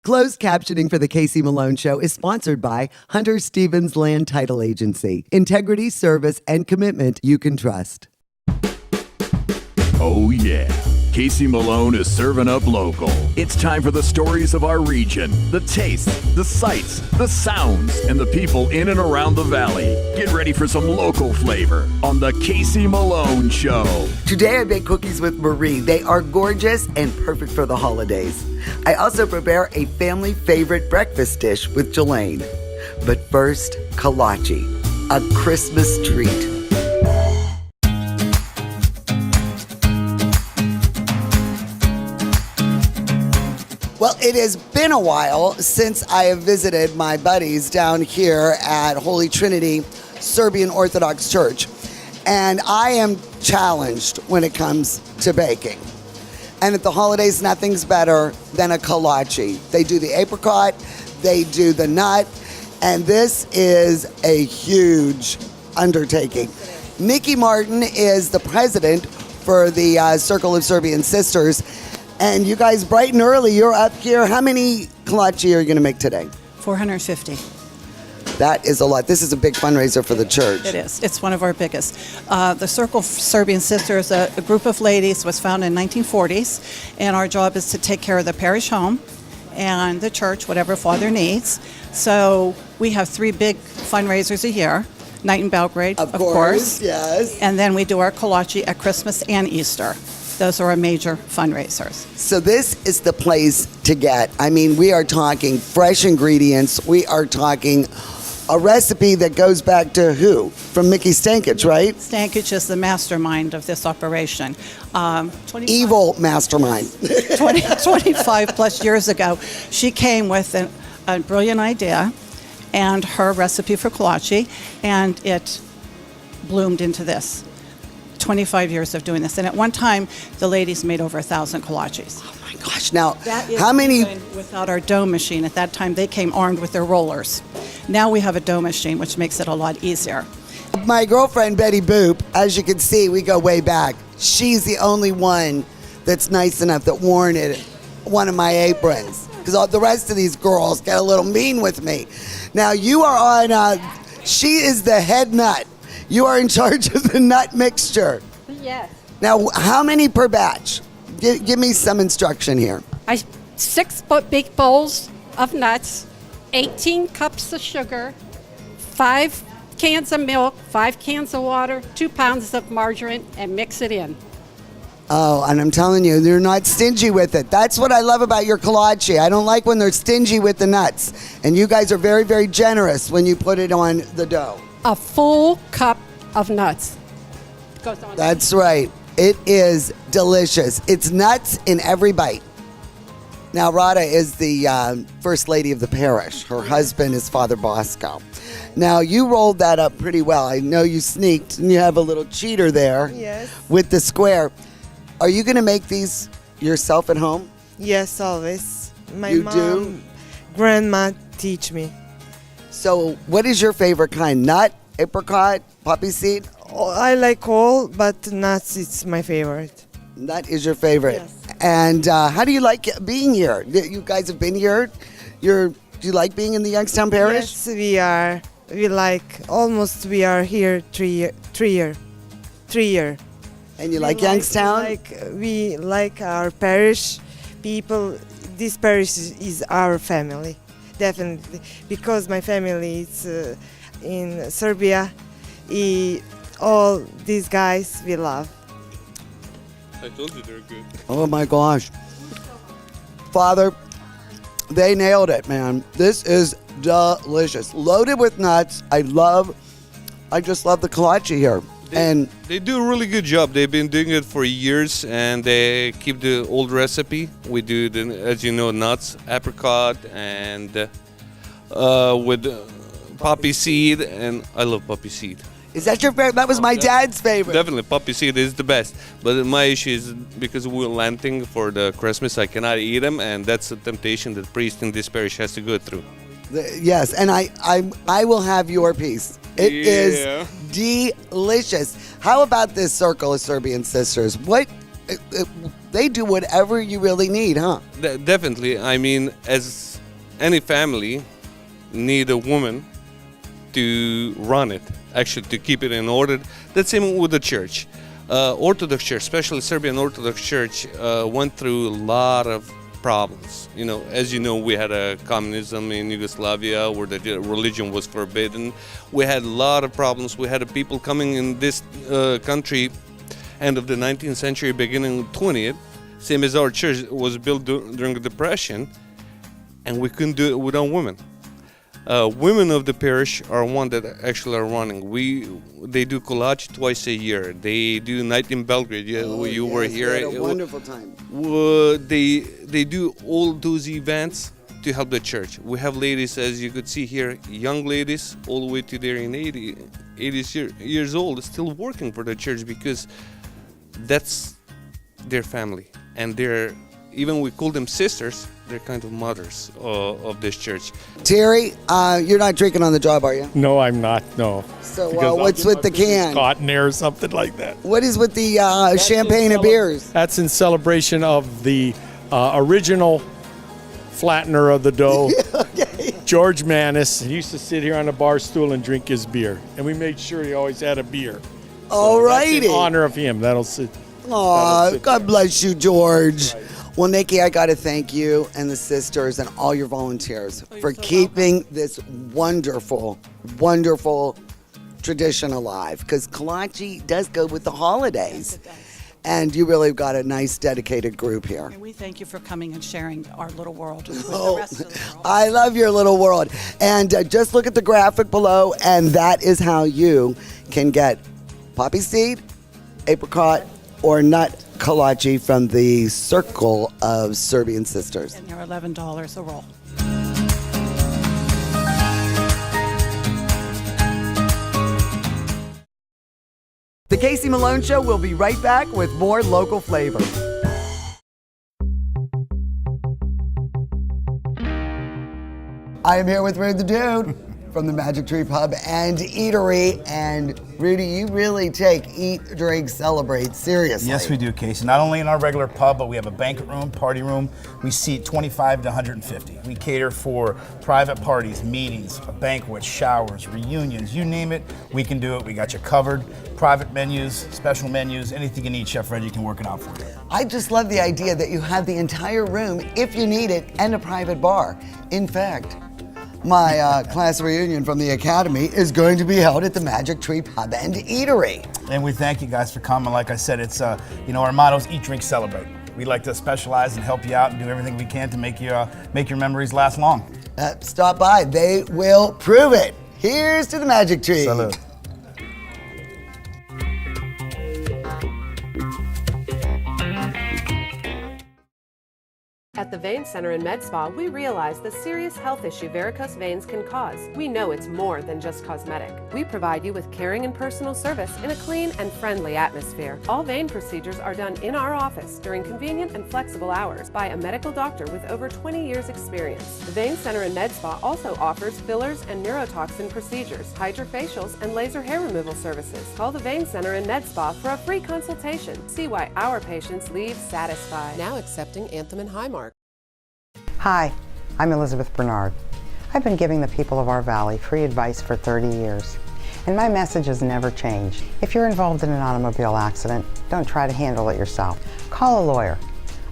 Closed captioning for The Casey Malone Show is sponsored by Hunter Stevens Land Title Agency. Integrity, service, and commitment you can trust. Oh, yeah. Casey Malone is serving up local. It's time for the stories of our region, the tastes, the sights, the sounds, and the people in and around the valley. Get ready for some local flavor on The Casey Malone Show. Today I bake cookies with Marie. They are gorgeous and perfect for the holidays. I also prepare a family favorite breakfast dish with Jelaine. But first, kolache, a Christmas treat. Well, it has been a while since I have visited my buddies down here at Holy Trinity Serbian Orthodox Church. And I am challenged when it comes to baking. And at the holidays, nothing's better than a kolache. They do the apricot, they do the nut, and this is a huge undertaking. Nikki Martin is the president for the Circle of Serbian Sisters. And you guys, bright and early, you're up here. How many kolache are you going to make today? 450. That is a lot. This is a big fundraiser for the church. It is. It's one of our biggest. The Circle of Serbian Sisters, a group of ladies, was founded in the 1940s, and our job is to take care of the parish home and the church, whatever Father needs. So we have 3 big fundraisers a year. Night in Belgrade, of course. Yes. And then we do our kolache at Christmas and Easter. Those are our major fundraisers. So this is the place to get. I mean, we are talking fresh ingredients. We are talking a recipe that goes back to who? From Mickey Stankic, right? Stankic is the mastermind of this operation. Evil mastermind. 25 plus years ago, she came with a brilliant idea and her recipe for kolache, and it bloomed into this. 25 years of doing this, and at one time the ladies made over 1,000 kolaches. Oh my gosh! Now, that is how many? Without our dough machine, at that time they came armed with their rollers. Now we have a dough machine, which makes it a lot easier. My girlfriend Betty Boop, as you can see, we go way back. She's the only one that's nice enough that warranted one of my aprons, because the rest of these girls get a little mean with me. Now you are on. She is the head nut. You are in charge of the nut mixture. Yes. Now, how many per batch? Give me some instruction here. 6 big bowls of nuts, 18 cups of sugar, 5 cans of milk, 5 cans of water, 2 pounds of margarine, and mix it in. Oh, and I'm telling you, you're not stingy with it. That's what I love about your kolache. I don't like when they're stingy with the nuts. And you guys are very, very generous when you put it on the dough. A full cup of nuts. Goes on. That's right. It is delicious. It's nuts in every bite. Now, Rada is the first lady of the parish. Her husband is Father Bosco. Now, you rolled that up pretty well. I know you sneaked, and you have a little cheater there. Yes. With the square. Are you going to make these yourself at home? Yes, always. My You mom, do? grandma teach me. So, what is your favorite kind? Nut, apricot, poppy seed? Oh, I like all, but nuts is my favorite. Nut is your favorite. Yes. And how do you like being here? You guys have been here. Do you like being in the Youngstown Parish? Yes, we are. We are here 3 year. And you like Youngstown? We like our parish people. This parish is our family, definitely, because my family is in Serbia. All these guys we love. I told you they're good. Oh my gosh. Father, they nailed it, man. This is delicious. Loaded with nuts. I just love the kolache here. They do a really good job. They've been doing it for years, and they keep the old recipe. We do, as you know, nuts, apricot, and with poppy seed, and I love poppy seed. Is that your favorite? That was my dad's favorite. Definitely, poppy seed is the best. But my issue is because we're Lenten for the Christmas, I cannot eat them, and that's a temptation that priest in this parish has to go through. Yes, and I will have your piece. It is delicious. How about this Circle of Serbian Sisters? What they do whatever you really need, huh? Definitely. I mean, as any family need a woman to run it, actually to keep it in order. That's same with the church. Orthodox Church, especially Serbian Orthodox Church, went through a lot of problems. You know, as you know, we had a communism in Yugoslavia where the religion was forbidden. We had a lot of problems. We had people coming in this country end of the 19th century, beginning of the 20th, same as our church was built during the Depression, and we couldn't do it without women. Women of the parish are one that actually are running. They do collage twice a year. They do Night in Belgrade. You were here. We had a wonderful time. They do all those events to help the church. We have ladies, as you could see here, young ladies, all the way to their 80 years old, still working for the church because that's their family, and even we call them sisters. They're kind of mothers of this church. Terry, you're not drinking on the job, are you? No, I'm not. No. So what's with the can? Cotton air or something like that. What is with the champagne and beers? That's in celebration of the original flattener of the dough, Okay. George Manis. He used to sit here on a bar stool and drink his beer, and we made sure he always had a beer. All righty. That's in honor of him. That'll sit. Aw, God bless you, George. Right. Well, Nikki, I got to thank you and the sisters and all your volunteers for keeping this wonderful, wonderful tradition alive. Because kolache does go with the holidays. Yes, it does. And you really got a nice, dedicated group here. And we thank you for coming and sharing our little world with Oh, the rest of the world. I love your little world. And just look at the graphic below, and that is how you can get poppy seed, apricot, or nut kolache from the Circle of Serbian Sisters. And they're $11 a roll. The Casey Malone Show will be right back with more local flavor. I am here with Rudy the Dude from the Magic Tree Pub and Eatery. And Rudy, you really take Eat, Drink, Celebrate seriously. Yes, we do, Casey. Not only in our regular pub, but we have a banquet room, party room. We seat 25 to 150. We cater for private parties, meetings, banquets, showers, reunions, you name it, we can do it. We got you covered. Private menus, special menus, anything you need, Chef Reggie can work it out for you. I just love the idea that you have the entire room, if you need it, and a private bar. In fact, my class reunion from the Academy is going to be held at the Magic Tree Pub and Eatery. And we thank you guys for coming. Like I said, it's our motto is Eat, Drink, Celebrate. We like to specialize and help you out and do everything we can to make your memories last long. Stop by. They will prove it. Here's to the Magic Tree. Salute. At the Vein Center and Med Spa, we realize the serious health issue varicose veins can cause. We know it's more than just cosmetic. We provide you with caring and personal service in a clean and friendly atmosphere. All vein procedures are done in our office during convenient and flexible hours by a medical doctor with over 20 years experience. The Vein Center and Med Spa also offers fillers and neurotoxin procedures, hydrofacials, and laser hair removal services. Call the Vein Center and Med Spa for a free consultation. See why our patients leave satisfied. Now accepting Anthem and Highmark. Hi, I'm Elizabeth Bernard. I've been giving the people of our valley free advice for 30 years, and my message has never changed. If you're involved in an automobile accident, don't try to handle it yourself. Call a lawyer.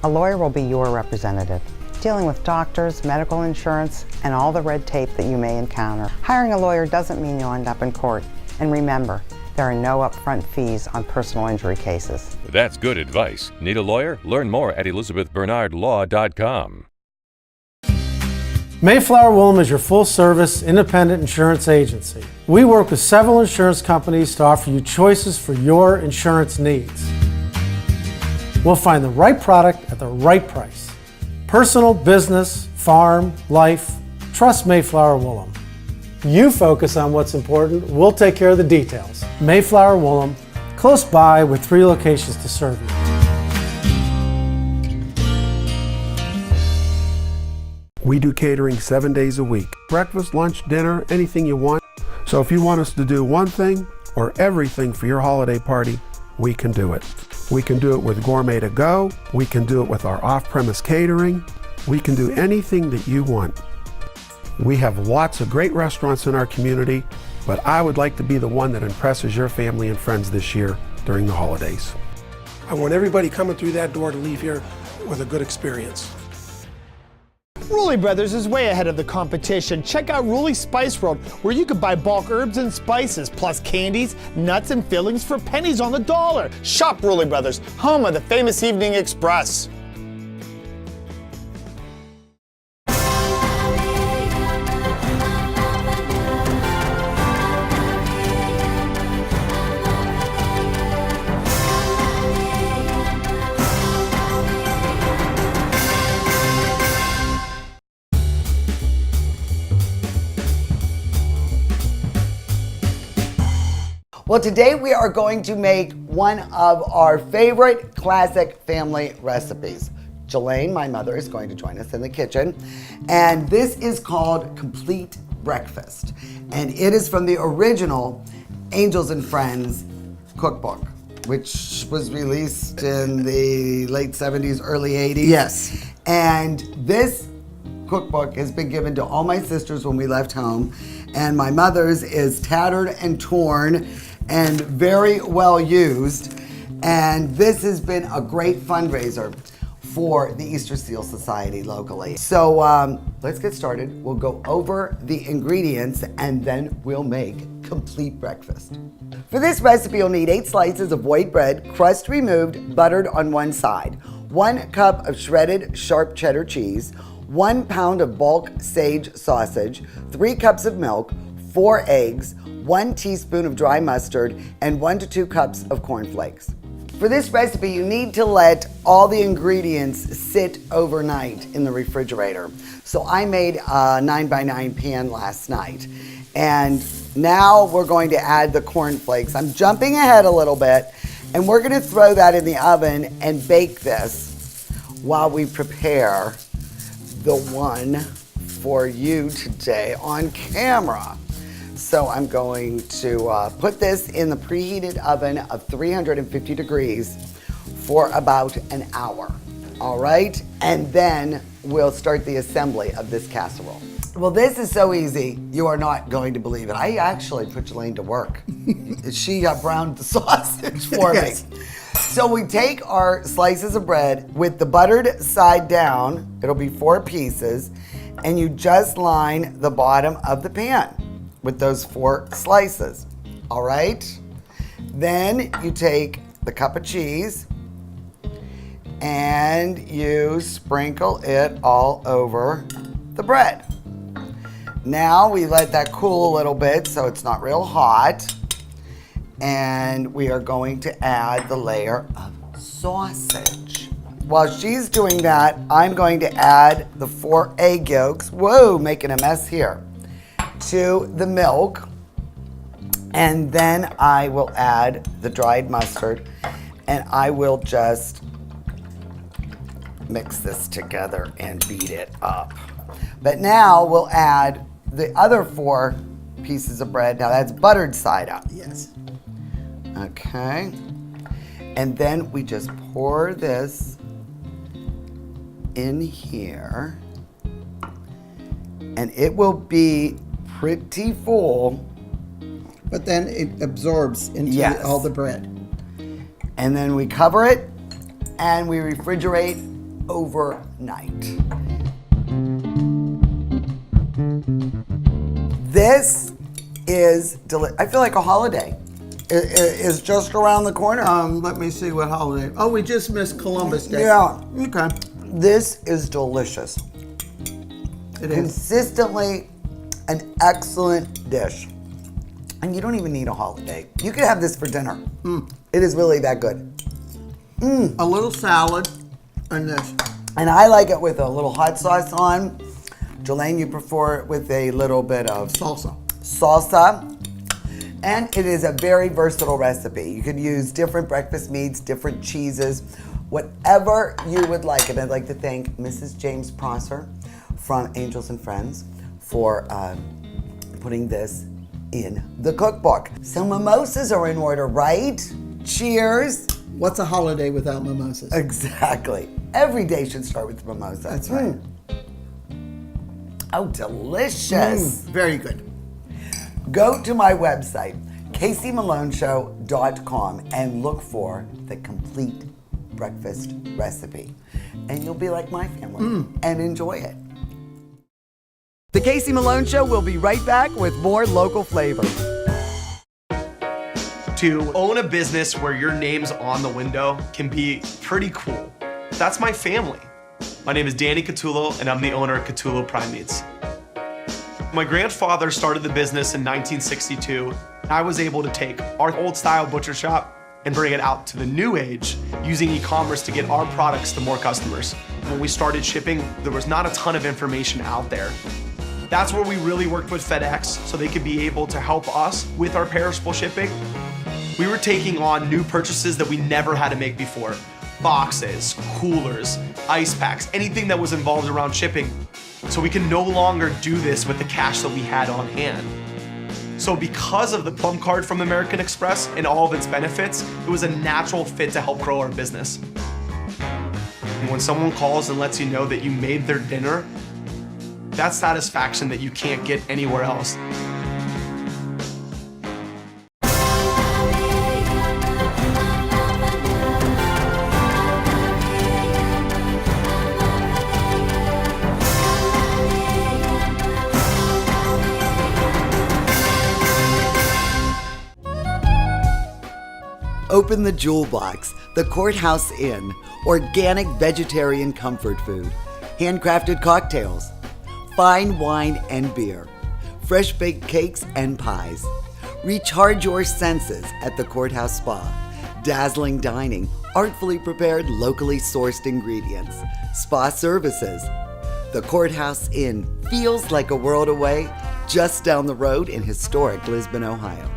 A lawyer will be your representative, dealing with doctors, medical insurance, and all the red tape that you may encounter. Hiring a lawyer doesn't mean you'll end up in court. And remember, there are no upfront fees on personal injury cases. That's good advice. Need a lawyer? Learn more at ElizabethBernardLaw.com. Mayflower Woolham is your full-service, independent insurance agency. We work with several insurance companies to offer you choices for your insurance needs. We'll find the right product at the right price. Personal, business, farm, life, trust Mayflower Woolham. You focus on what's important, we'll take care of the details. Mayflower Woolham, close by with 3 locations to serve you. We do catering 7 days a week. Breakfast, lunch, dinner, anything you want. So if you want us to do one thing or everything for your holiday party, we can do it. We can do it with Gourmet to Go. We can do it with our off-premise catering. We can do anything that you want. We have lots of great restaurants in our community, but I would like to be the one that impresses your family and friends this year during the holidays. I want everybody coming through that door to leave here with a good experience. Rulli Brothers is way ahead of the competition. Check out Rulli Spice World, where you can buy bulk herbs and spices, plus candies, nuts, and fillings for pennies on the dollar. Shop Rulli Brothers, home of the famous Evening Express. Well, today we are going to make one of our favorite classic family recipes. Jelaine, my mother, is going to join us in the kitchen. And this is called Complete Breakfast. And it is from the original Angels and Friends cookbook, which was released in the late 70s, early 80s. Yes. And this cookbook has been given to all my sisters when we left home. And my mother's is tattered and torn and very well used. And this has been a great fundraiser for the Easter Seal Society locally. So let's get started. We'll go over the ingredients and then we'll make complete breakfast. For this recipe, you'll need 8 slices of white bread, crust removed, buttered on one side, 1 cup of shredded sharp cheddar cheese, 1 pound of bulk sage sausage, 3 cups of milk, 4 eggs, 1 teaspoon of dry mustard, and 1 to 2 cups of cornflakes. For this recipe, you need to let all the ingredients sit overnight in the refrigerator. So I made a 9x9 pan last night. And now we're going to add the cornflakes. I'm jumping ahead a little bit, and we're gonna throw that in the oven and bake this while we prepare the one for you today on camera. So I'm going to put this in the preheated oven of 350 degrees for about an hour, all right? And then we'll start the assembly of this casserole. Well, this is so easy, you are not going to believe it. I actually put Jelaine to work. She browned the sausage for me. So we take our slices of bread with the buttered side down, it'll be 4 pieces, and you just line the bottom of the pan with those 4 slices, all right? Then you take the cup of cheese and you sprinkle it all over the bread. Now we let that cool a little bit so it's not real hot, and we are going to add the layer of sausage. While she's doing that, I'm going to add the 4 egg yolks, whoa, making a mess here, to the milk, and then I will add the dried mustard, and I will just mix this together and beat it up. But now we'll add the other 4 pieces of bread. Now that's buttered side up. Yes. Okay. And then we just pour this in here, and it will be pretty full. But then it absorbs into all the bread. And then we cover it and we refrigerate overnight. This is I feel like a holiday. It is just around the corner. Let me see what holiday. Oh, we just missed Columbus Day. Yeah. Okay. This is delicious. It is. Consistently an excellent dish. And you don't even need a holiday. You could have this for dinner. It is really that good. A little salad and this. And I like it with a little hot sauce on. Jelaine, you prefer it with a little bit of salsa. And it is a very versatile recipe. You could use different breakfast meats, different cheeses, whatever you would like. And I'd like to thank Mrs. James Prosser from Angels and Friends for putting this in the cookbook. So mimosas are in order, right? Cheers. What's a holiday without mimosas? Exactly. Every day should start with mimosa. That's right. Oh, delicious. Very good. Go to my website, caseymalonshow.com, and look for the complete breakfast recipe. And you'll be like my family and enjoy it. The Casey Malone Show will be right back with more local flavor. To own a business where your name's on the window can be pretty cool. That's my family. My name is Danny Catullo, and I'm the owner of Catullo Prime Meats. My grandfather started the business in 1962. I was able to take our old style butcher shop and bring it out to the new age using e-commerce to get our products to more customers. When we started shipping, there was not a ton of information out there. That's where we really worked with FedEx so they could be able to help us with our perishable shipping. We were taking on new purchases that we never had to make before. Boxes, coolers, ice packs, anything that was involved around shipping. So we can no longer do this with the cash that we had on hand. So because of the Plum Card from American Express and all of its benefits, it was a natural fit to help grow our business. And when someone calls and lets you know that you made their dinner, that's satisfaction that you can't get anywhere else. Open the Jewel Box, the Courthouse Inn, organic vegetarian comfort food, handcrafted cocktails, fine wine and beer, fresh baked cakes and pies. Recharge your senses at the Courthouse Spa. Dazzling dining, artfully prepared, locally sourced ingredients, spa services. The Courthouse Inn feels like a world away, just down the road in historic Lisbon, Ohio.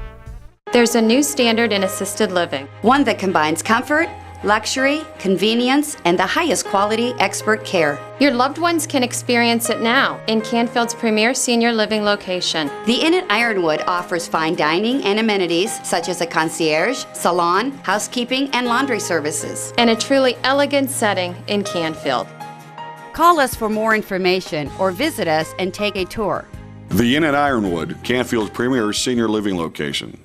There's a new standard in assisted living. One that combines comfort, luxury, convenience, and the highest quality expert care. Your loved ones can experience it now in Canfield's premier senior living location. The Inn at Ironwood offers fine dining and amenities such as a concierge, salon, housekeeping, and laundry services. And a truly elegant setting in Canfield. Call us for more information or visit us and take a tour. The Inn at Ironwood, Canfield's premier senior living location.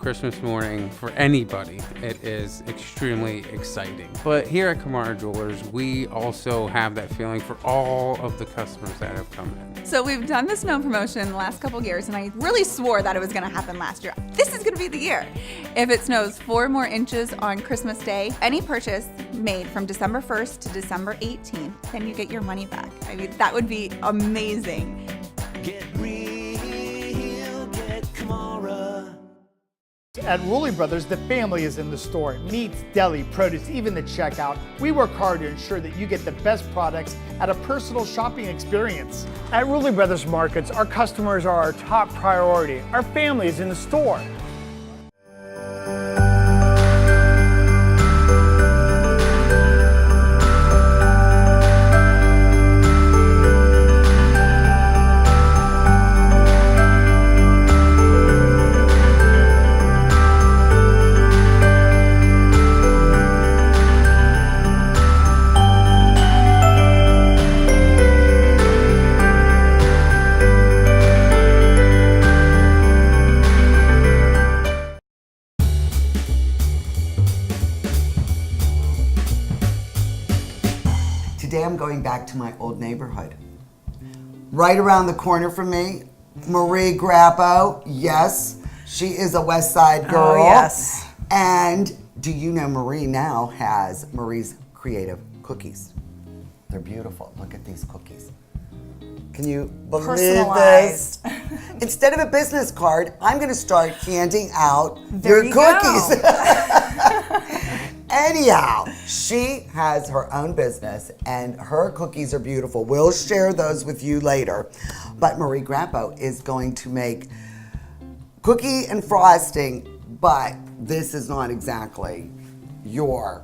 Christmas morning, for anybody, it is extremely exciting. But here at Kamara Jewelers, we also have that feeling for all of the customers that have come in. So we've done the snow promotion the last couple years, and I really swore that it was gonna happen last year. This is gonna be the year. If it snows 4 more inches on Christmas Day, any purchase made from December 1st to December 18th, then you get your money back. I mean, that would be amazing. Get real, get Kamara. At Rulli Brothers, the family is in the store. Meats, deli, produce, even the checkout. We work hard to ensure that you get the best products at a personal shopping experience. At Rulli Brothers Markets, our customers are our top priority. Our family is in the store. Today I'm going back to my old neighborhood. Right around the corner from me, Marie Grappo. Yes, she is a West Side girl. Oh, yes. And do you know Marie now has Marie's Creative Cookies? They're beautiful. Look at these cookies. Can you believe Personalized. this? Instead of a business card, I'm going to start handing out There your you cookies. go. Anyhow, she has her own business and her cookies are beautiful. We'll share those with you later. But Marie Grappo is going to make cookie and frosting, but this is not exactly your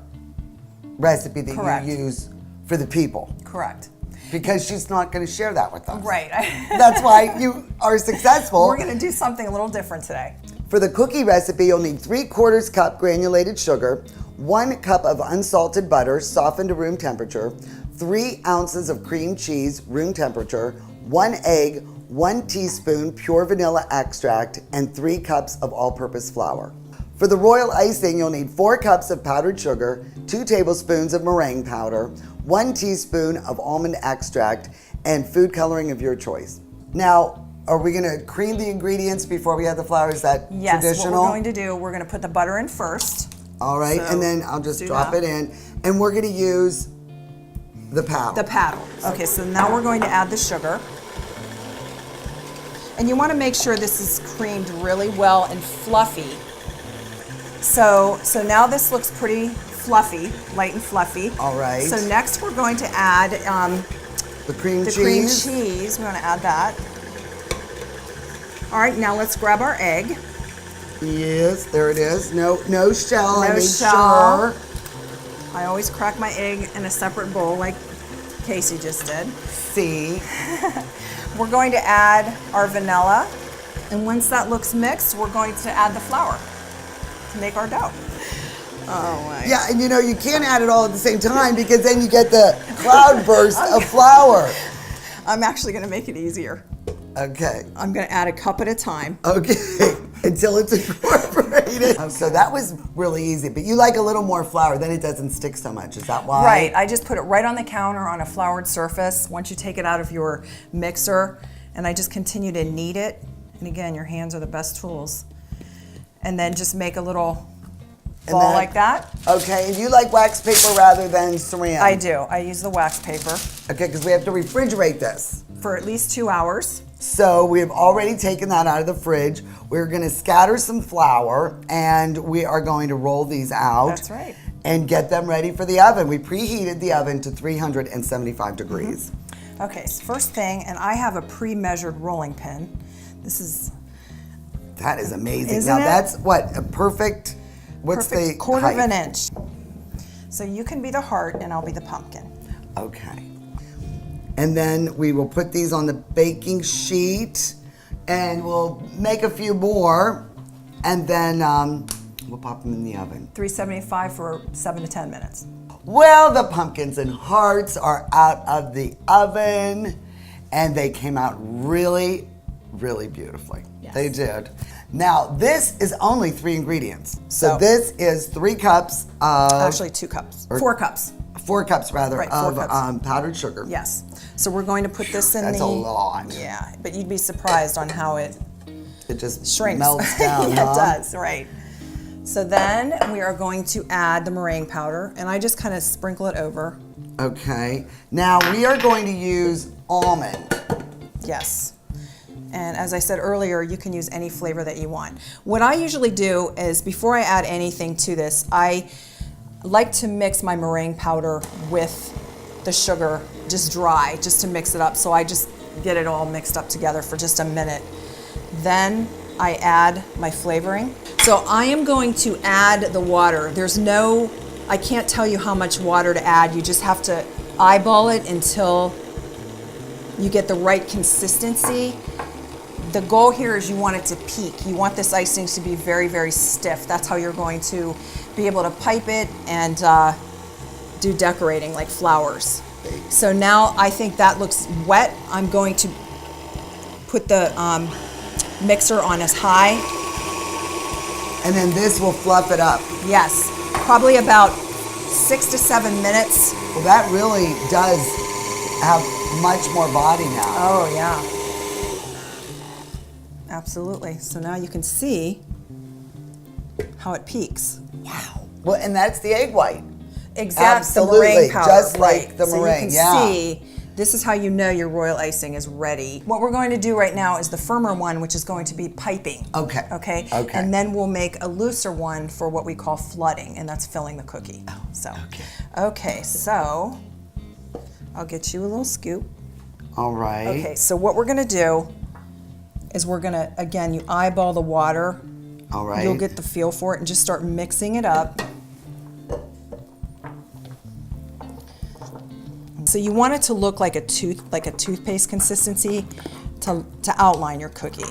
recipe that Correct. you use for the people. Correct. Because she's not going to share that with us. Right. That's why you are successful. We're going to do something a little different today. For the cookie recipe, you'll need 3/4 cup granulated sugar, 1 cup of unsalted butter softened to room temperature, 3 ounces of cream cheese room temperature, 1 egg, 1 teaspoon pure vanilla extract, and 3 cups of all-purpose flour. For the royal icing, you'll need 4 cups of powdered sugar, 2 tablespoons of meringue powder, 1 teaspoon of almond extract, and food coloring of your choice. Now, are we gonna cream the ingredients before we add the flour? Is that Yes, traditional? what we're going to do, we're gonna put the butter in first. All right, So and then I'll just do drop that. it in. And we're gonna use the paddle. The paddle. Okay, so now we're going to add the sugar. And you wanna make sure this is creamed really well and fluffy. So now this looks pretty fluffy, light and fluffy. All right. So next we're going to add the cream cheese. cream cheese. We're gonna add that. All right, now let's grab our egg. Yes, there it is. No shell. I No made shell. sure. I always crack my egg in a separate bowl like Casey just did. See. We're going to add our vanilla. And once that looks mixed, we're going to add the flour to make our dough. Oh my. Yeah, and you can't add it all at the same time because then you get the cloud burst of flour. I'm actually gonna make it easier. Okay. I'm gonna add a cup at a time. Okay, until it's incorporated. So that was really easy, but you like a little more flour, then it doesn't stick so much. Is that why? Right, I just put it right on the counter on a floured surface once you take it out of your mixer, and I just continue to knead it. And again, your hands are the best tools. And then just make a little ball like that. Okay, and you like wax paper rather than saran? I do, I use the wax paper. Okay, because we have to refrigerate this. For at least 2 hours. So we've already taken that out of the fridge. We're gonna scatter some flour and we are going to roll these out. That's right. And get them ready for the oven. We preheated the oven to 375 degrees. Okay, so first thing, and I have a pre-measured rolling pin. That is amazing. Isn't Now it? that's what, a perfect, what's Perfect the quarter of height? an inch. So you can be the heart and I'll be the pumpkin. Okay. And then we will put these on the baking sheet and we'll make a few more and then we'll pop them in the oven. 375 for 7 to 10 minutes. Well, the pumpkins and hearts are out of the oven and they came out really, really beautifully. Yes. They did. Now, this is only 3 ingredients. So this is 3 cups of... Actually 2 cups, 4 cups. 4 cups rather, Right, 4 of cups. Powdered sugar. Yes. So we're going to put this in That's a lot. Yeah, but you'd be surprised on how it just shrinks. melts down, Yeah, huh? it does, right. So then we are going to add the meringue powder, and I just kind of sprinkle it over. Okay. Now we are going to use almond. Yes. And as I said earlier, you can use any flavor that you want. What I usually do is before I add anything to this, I like to mix my meringue powder with the sugar just dry, just to mix it up. So I just get it all mixed up together for just a minute. Then I add my flavoring. So I am going to add the water. I can't tell you how much water to add. You just have to eyeball it until you get the right consistency. The goal here is you want it to peak. You want this icing to be very, very stiff. That's how you're going to be able to pipe it and do decorating like flowers. So now I think that looks wet. I'm going to put the mixer on as high. And then this will fluff it up. Yes, probably about 6 to 7 minutes. Well, that really does have much more body now. Oh, yeah. Absolutely. So now you can see how it peaks. Wow. Well, and that's the egg white. Exactly. Absolutely. The meringue powder. Just like right. the meringue, So you can see, this is how you know your royal icing is ready. What we're going to do right now is the firmer one, which is going to be piping. Okay. Okay? Okay. And then we'll make a looser one for what we call flooding, and that's filling the cookie. Oh, so. Okay, so I'll get you a little scoop. All right. Okay, so what we're gonna do is we're gonna, again, you eyeball the water. All right. You'll get the feel for it and just start mixing it up. So you want it to look like a toothpaste consistency to outline your cookie.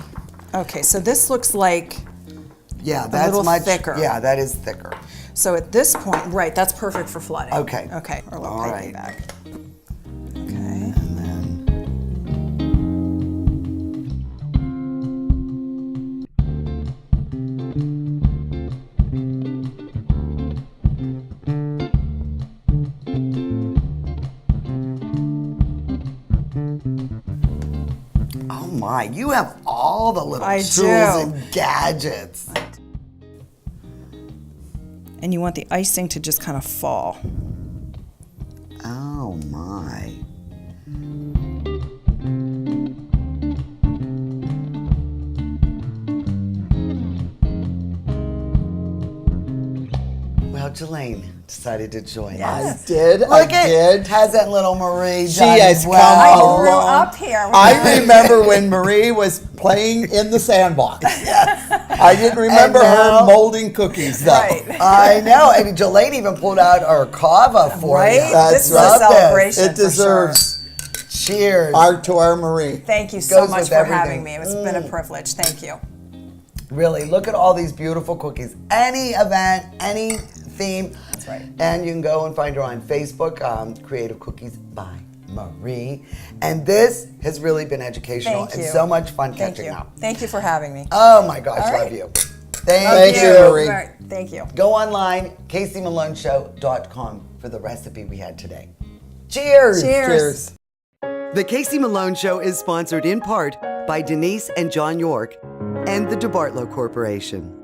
Okay, so this looks like Yeah, that's little much thicker. Yeah, that is thicker. So at this point, right, that's perfect for flooding. Okay. Okay, or a little All piggy right. bag. Okay. And then oh my, you have all the little I tools do. and gadgets. And you want the icing to just kind of fall. Oh my. Well, Jelaine decided to join us. I did. Look I at did. Hasn't little Marie She done has come well? I grew up here. I remember when Marie was playing in the sandbox. I didn't remember And her now- molding cookies though. Right. I know. And Jelaine even pulled out our kava for Right? you. This is a Love celebration. It for sure. deserves Cheers. to our Marie. Thank you so Goes much with for everything. having me. It's been a privilege. Thank you. Really, look at all these beautiful cookies. Any event, any theme. That's right. And you can go and find her on Facebook, Creative Cookies by Marie. And this has really been educational Thank and you. so much fun Thank catching you. up. Thank you for having me. Oh my gosh, All love right. you. Thank you, Marie. All right. Thank you. Go online, CaseyMaloneShow.com for the recipe we had today. Cheers. Cheers. The Casey Malone Show is sponsored in part by Denise and John York and the DeBartolo Corporation.